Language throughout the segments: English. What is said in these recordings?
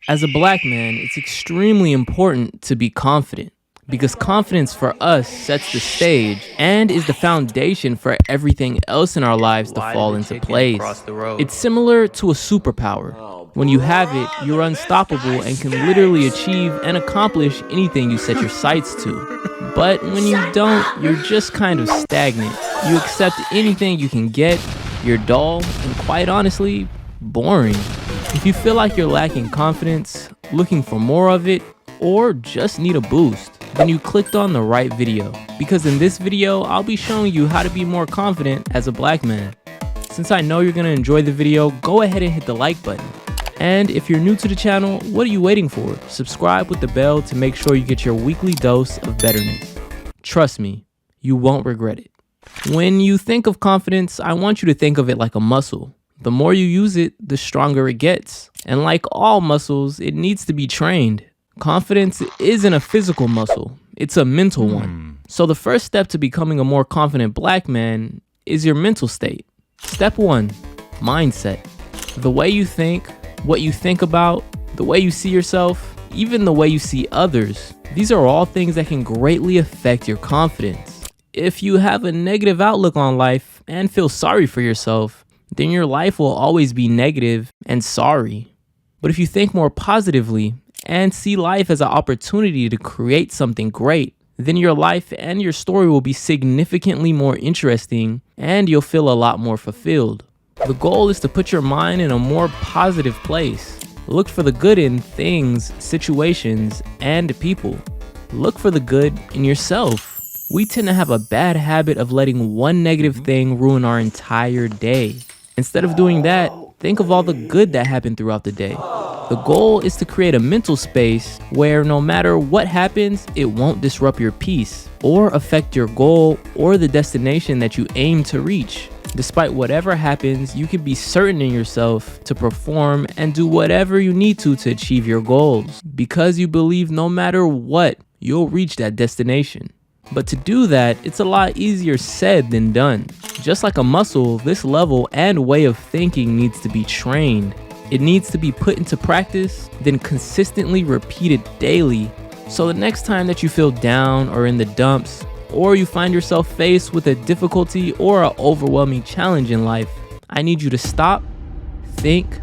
As a black man, it's extremely important to be confident because confidence for us sets the stage and is the foundation for everything else in our lives to fall into place. It's similar to a superpower. When you have it, you're unstoppable and can literally achieve and accomplish anything you set your sights to. But when you don't, you're just kind of stagnant. You accept anything you can get, you're dull, and quite honestly, boring. If you feel like you're lacking confidence, looking for more of it, or just need a boost, then you clicked on the right video. Because in this video, I'll be showing you how to be more confident as a black man. Since I know you're gonna enjoy the video, go ahead and hit the like button. And if you're new to the channel, what are you waiting for? Subscribe with the bell to make sure you get your weekly dose of betterness. Trust me, you won't regret it. When you think of confidence, I want you to think of it like a muscle. The more you use it, the stronger it gets. And like all muscles, it needs to be trained. Confidence isn't a physical muscle, it's a mental one. So the first step to becoming a more confident black man is your mental state. Step 1, mindset. The way you think, what you think about, the way you see yourself, even the way you see others. These are all things that can greatly affect your confidence. If you have a negative outlook on life and feel sorry for yourself, then your life will always be negative and sorry. But if you think more positively and see life as an opportunity to create something great, then your life and your story will be significantly more interesting and you'll feel a lot more fulfilled. The goal is to put your mind in a more positive place. Look for the good in things, situations, and people. Look for the good in yourself. We tend to have a bad habit of letting one negative thing ruin our entire day. Instead of doing that, think of all the good that happened throughout the day. The goal is to create a mental space where no matter what happens, it won't disrupt your peace or affect your goal or the destination that you aim to reach. Despite whatever happens, you can be certain in yourself to perform and do whatever you need to achieve your goals because you believe no matter what, you'll reach that destination. But to do that, it's a lot easier said than done. Just like a muscle, this level and way of thinking needs to be trained. It needs to be put into practice, then consistently repeated daily. So the next time that you feel down or in the dumps, or you find yourself faced with a difficulty or an overwhelming challenge in life, I need you to stop, think,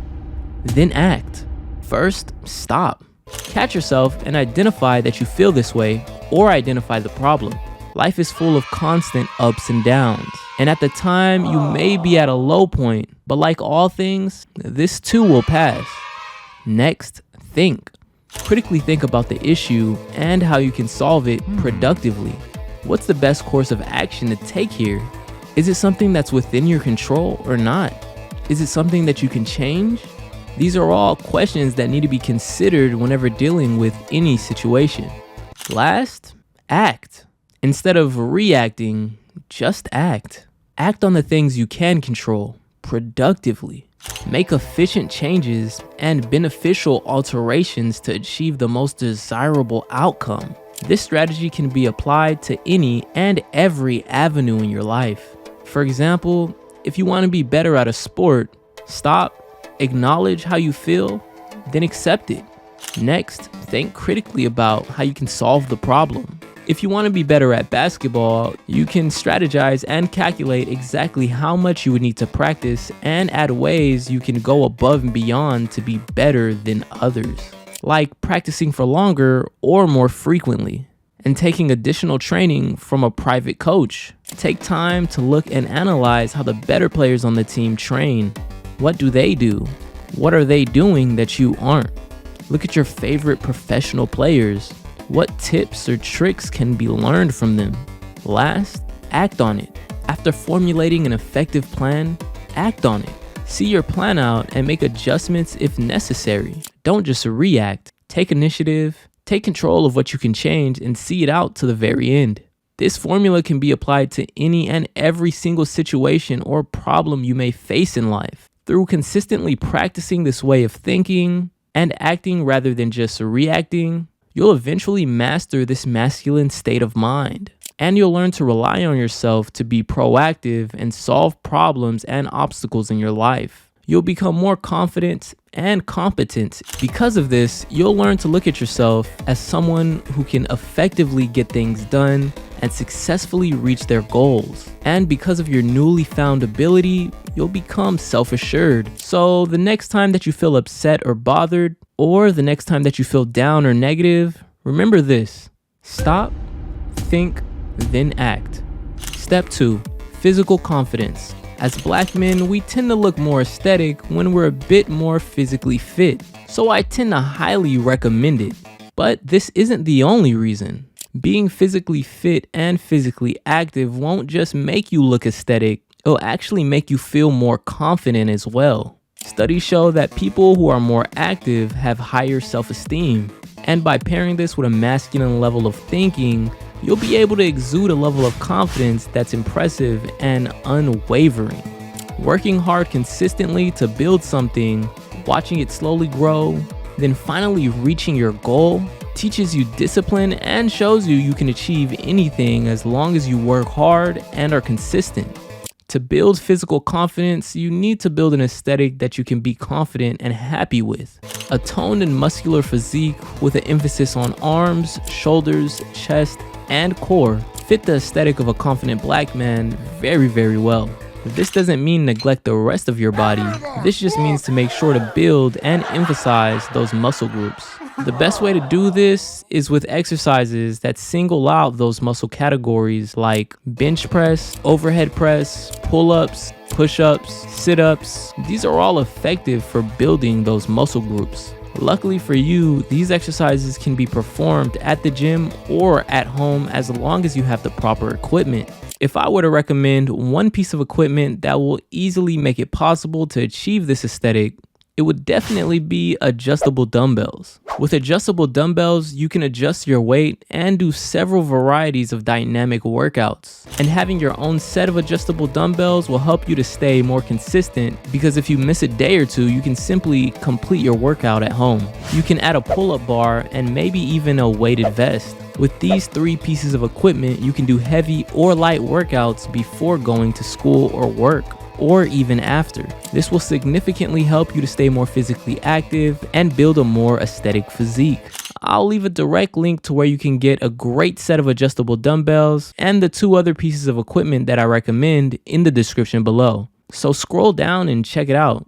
then act. First, stop. Catch yourself and identify that you feel this way, or identify the problem. Life is full of constant ups and downs, and at the time you may be at a low point, but like all things, this too will pass. Next, think. Critically think about the issue and how you can solve it productively. What's the best course of action to take here? Is it something that's within your control or not? Is it something that you can change? These are all questions that need to be considered whenever dealing with any situation. Last, act. Instead of reacting, just act. Act on the things you can control productively. Make efficient changes and beneficial alterations to achieve the most desirable outcome. This strategy can be applied to any and every avenue in your life. For example, if you want to be better at a sport, stop, acknowledge how you feel, then accept it. Next, think critically about how you can solve the problem. If you want to be better at basketball, you can strategize and calculate exactly how much you would need to practice and add ways you can go above and beyond to be better than others. Like practicing for longer or more frequently, and taking additional training from a private coach. Take time to look and analyze how the better players on the team train. What do they do? What are they doing that you aren't? Look at your favorite professional players. What tips or tricks can be learned from them? Last, act on it. After formulating an effective plan, act on it. See your plan out and make adjustments if necessary. Don't just react. Take initiative, take control of what you can change, and see it out to the very end. This formula can be applied to any and every single situation or problem you may face in life. Through consistently practicing this way of thinking and acting rather than just reacting, you'll eventually master this masculine state of mind. And you'll learn to rely on yourself to be proactive and solve problems and obstacles in your life. You'll become more confident and competent. Because of this, you'll learn to look at yourself as someone who can effectively get things done and successfully reach their goals. And because of your newly found ability, you'll become self-assured. So the next time that you feel upset or bothered, or the next time that you feel down or negative, remember this: stop, think, then act. Step 2, physical confidence. As black men, we tend to look more aesthetic when we're a bit more physically fit, so I tend to highly recommend it. But this isn't the only reason. Being physically fit and physically active won't just make you look aesthetic, it'll actually make you feel more confident as well. Studies show that people who are more active have higher self-esteem, and by pairing this with a masculine level of thinking, you'll be able to exude a level of confidence that's impressive and unwavering. Working hard consistently to build something, watching it slowly grow, then finally reaching your goal, teaches you discipline and shows you can achieve anything as long as you work hard and are consistent. To build physical confidence, you need to build an aesthetic that you can be confident and happy with. A toned and muscular physique with an emphasis on arms, shoulders, chest, and core fit the aesthetic of a confident black man very, very well. This doesn't mean neglect the rest of your body. This just means to make sure to build and emphasize those muscle groups. The best way to do this is with exercises that single out those muscle categories like bench press, overhead press, pull-ups, push-ups, sit-ups. These are all effective for building those muscle groups. Luckily for you, these exercises can be performed at the gym or at home as long as you have the proper equipment. If I were to recommend one piece of equipment that will easily make it possible to achieve this aesthetic, it would definitely be adjustable dumbbells. With adjustable dumbbells, you can adjust your weight and do several varieties of dynamic workouts. And having your own set of adjustable dumbbells will help you to stay more consistent, because if you miss a day or two, you can simply complete your workout at home. You can add a pull-up bar and maybe even a weighted vest. With these 3 pieces of equipment, you can do heavy or light workouts before going to school or work, or even after. This will significantly help you to stay more physically active and build a more aesthetic physique. I'll leave a direct link to where you can get a great set of adjustable dumbbells and the 2 other pieces of equipment that I recommend in the description below. So scroll down and check it out.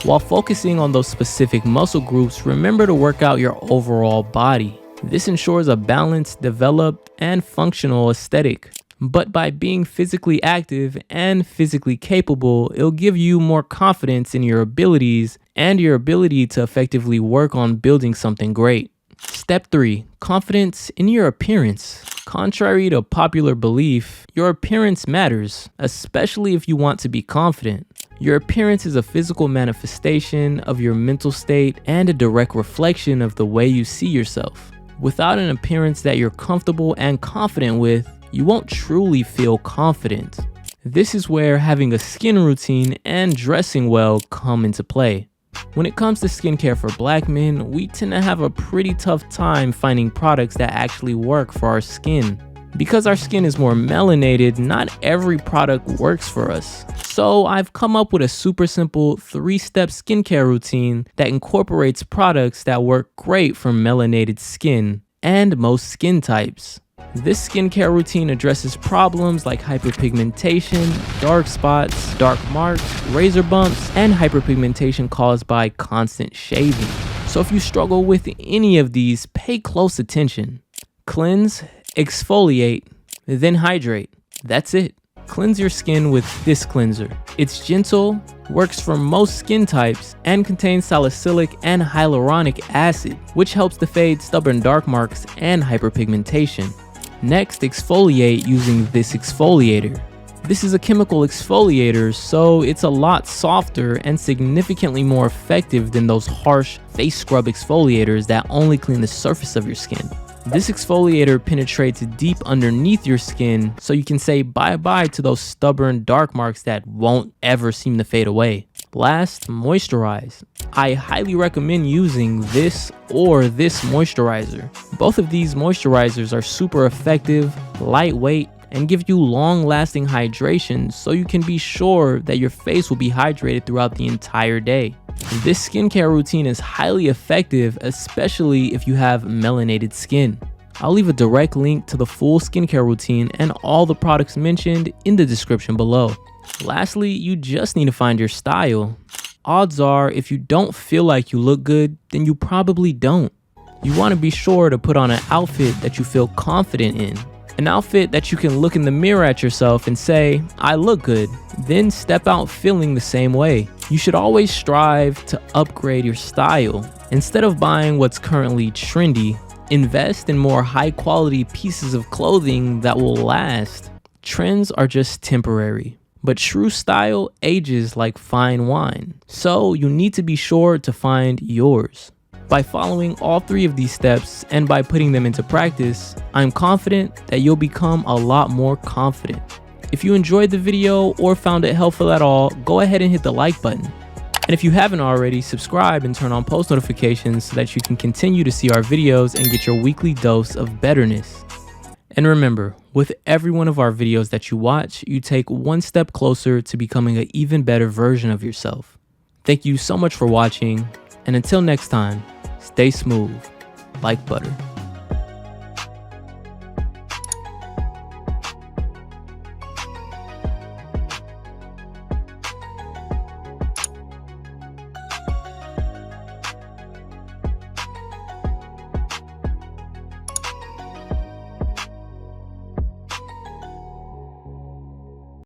While focusing on those specific muscle groups, remember to work out your overall body. This ensures a balanced, developed, and functional aesthetic. But by being physically active and physically capable, it'll give you more confidence in your abilities and your ability to effectively work on building something great. Step 3, confidence in your appearance. Contrary to popular belief, your appearance matters, especially if you want to be confident. Your appearance is a physical manifestation of your mental state and a direct reflection of the way you see yourself. Without an appearance that you're comfortable and confident with, you won't truly feel confident. This is where having a skin routine and dressing well come into play. When it comes to skincare for black men, we tend to have a pretty tough time finding products that actually work for our skin. Because our skin is more melanated, not every product works for us. So I've come up with a super simple 3-step skincare routine that incorporates products that work great for melanated skin and most skin types. This skincare routine addresses problems like hyperpigmentation, dark spots, dark marks, razor bumps, and hyperpigmentation caused by constant shaving. So if you struggle with any of these, pay close attention. Cleanse, exfoliate, then hydrate. That's it. Cleanse your skin with this cleanser. It's gentle, works for most skin types, and contains salicylic and hyaluronic acid, which helps to fade stubborn dark marks and hyperpigmentation. Next, exfoliate using this exfoliator. This is a chemical exfoliator, so it's a lot softer and significantly more effective than those harsh face scrub exfoliators that only clean the surface of your skin. This exfoliator penetrates deep underneath your skin, so you can say bye-bye to those stubborn dark marks that won't ever seem to fade away. Last, moisturize. I highly recommend using this or this moisturizer. Both of these moisturizers are super effective, lightweight, and give you long-lasting hydration so you can be sure that your face will be hydrated throughout the entire day. And this skincare routine is highly effective, especially if you have melanated skin. I'll leave a direct link to the full skincare routine and all the products mentioned in the description below. Lastly, you just need to find your style. Odds are, if you don't feel like you look good, then you probably don't. You want to be sure to put on an outfit that you feel confident in. An outfit that you can look in the mirror at yourself and say, I look good, then step out feeling the same way. You should always strive to upgrade your style. Instead of buying what's currently trendy, invest in more high quality pieces of clothing that will last. Trends are just temporary, but true style ages like fine wine. So you need to be sure to find yours. By following all 3 of these steps and by putting them into practice, I'm confident that you'll become a lot more confident. If you enjoyed the video or found it helpful at all, go ahead and hit the like button. And if you haven't already, subscribe and turn on post notifications so that you can continue to see our videos and get your weekly dose of betterness. And remember, with every one of our videos that you watch, you take one step closer to becoming an even better version of yourself. Thank you so much for watching, and until next time, stay smooth like butter.